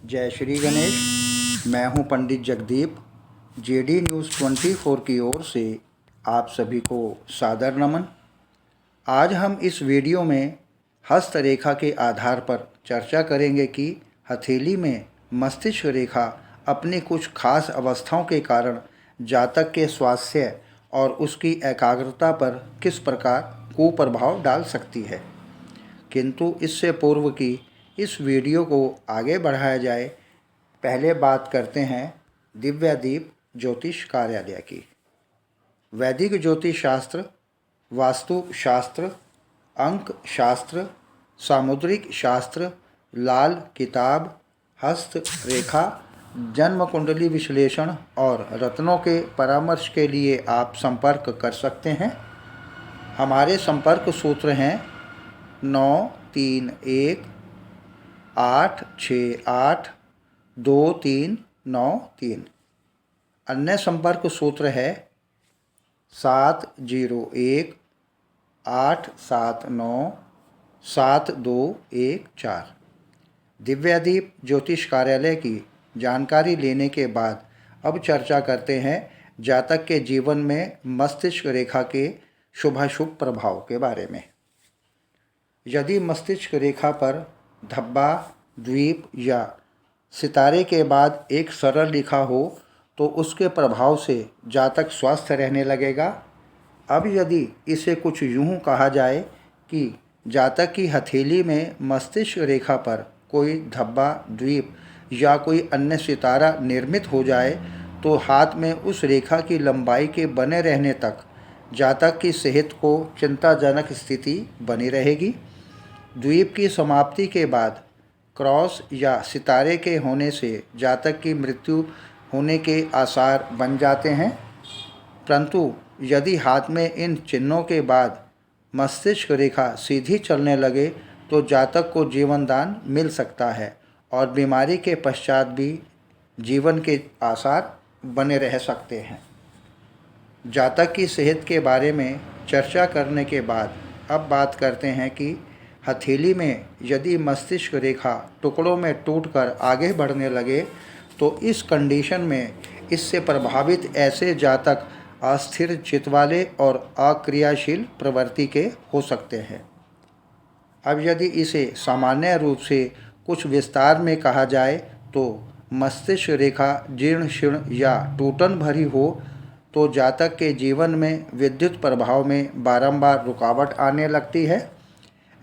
जय श्री गणेश। मैं हूं पंडित जगदीप। जेडी न्यूज़ 24 की ओर से आप सभी को सादर नमन। आज हम इस वीडियो में हस्तरेखा के आधार पर चर्चा करेंगे कि हथेली में मस्तिष्क रेखा अपनी कुछ खास अवस्थाओं के कारण जातक के स्वास्थ्य और उसकी एकाग्रता पर किस प्रकार कुप्रभाव डाल सकती है। किंतु इससे पूर्व की इस वीडियो को आगे बढ़ाया जाए, पहले बात करते हैं दिव्यादीप ज्योतिष कार्यालय की। वैदिक ज्योतिष शास्त्र, वास्तु शास्त्र, अंक शास्त्र, सामुद्रिक शास्त्र, लाल किताब, हस्त रेखा, जन्म कुंडली विश्लेषण और रत्नों के परामर्श के लिए आप संपर्क कर सकते हैं। हमारे संपर्क सूत्र हैं 931-868-2393। अन्य संपर्क सूत्र है 701-879-7214। दिव्यादीप ज्योतिष कार्यालय की जानकारी लेने के बाद अब चर्चा करते हैं जातक के जीवन में मस्तिष्क रेखा के शुभाशुभ प्रभाव के बारे में। यदि मस्तिष्क रेखा पर धब्बा, द्वीप या सितारे के बाद एक सरल रेखा हो तो उसके प्रभाव से जातक स्वस्थ रहने लगेगा। अब यदि इसे कुछ यूं कहा जाए कि जातक की हथेली में मस्तिष्क रेखा पर कोई धब्बा, द्वीप या कोई अन्य सितारा निर्मित हो जाए तो हाथ में उस रेखा की लंबाई के बने रहने तक जातक की सेहत को चिंताजनक स्थिति बनी रहेगी। द्वीप की समाप्ति के बाद क्रॉस या सितारे के होने से जातक की मृत्यु होने के आसार बन जाते हैं। परंतु यदि हाथ में इन चिन्हों के बाद मस्तिष्क रेखा सीधी चलने लगे तो जातक को जीवनदान मिल सकता है और बीमारी के पश्चात भी जीवन के आसार बने रह सकते हैं। जातक की सेहत के बारे में चर्चा करने के बाद अब बात करते हैं कि हथेली में यदि मस्तिष्क रेखा टुकड़ों में टूटकर आगे बढ़ने लगे तो इस कंडीशन में इससे प्रभावित ऐसे जातक अस्थिर चित्त वाले और अक्रियाशील प्रवृत्ति के हो सकते हैं। अब यदि इसे सामान्य रूप से कुछ विस्तार में कहा जाए तो मस्तिष्क रेखा जीर्ण शीर्ण या टूटन भरी हो तो जातक के जीवन में विद्युत प्रभाव में बारंबार रुकावट आने लगती है।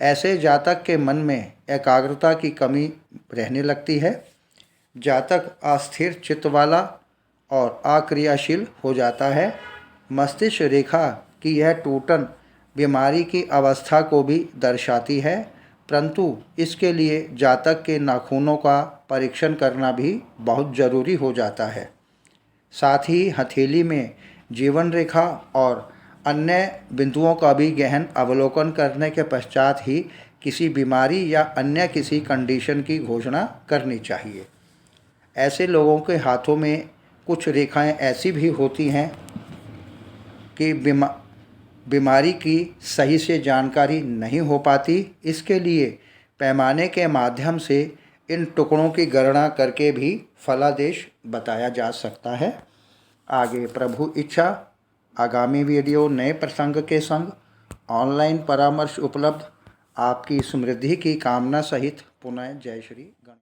ऐसे जातक के मन में एकाग्रता की कमी रहने लगती है। जातक अस्थिर चित्त वाला और अक्रियाशील हो जाता है। मस्तिष्क रेखा की यह टूटन बीमारी की अवस्था को भी दर्शाती है, परंतु इसके लिए जातक के नाखूनों का परीक्षण करना भी बहुत ज़रूरी हो जाता है। साथ ही हथेली में जीवन रेखा और अन्य बिंदुओं का भी गहन अवलोकन करने के पश्चात ही किसी बीमारी या अन्य किसी कंडीशन की घोषणा करनी चाहिए। ऐसे लोगों के हाथों में कुछ रेखाएं ऐसी भी होती हैं कि बीमारी की सही से जानकारी नहीं हो पाती। इसके लिए पैमाने के माध्यम से इन टुकड़ों की गणना करके भी फलादेश बताया जा सकता है। आगे प्रभु इच्छा आगामी वीडियो नए प्रसंग के संग ऑनलाइन परामर्श उपलब्ध। आपकी समृद्धि की कामना सहित पुनः जय श्री गणेश।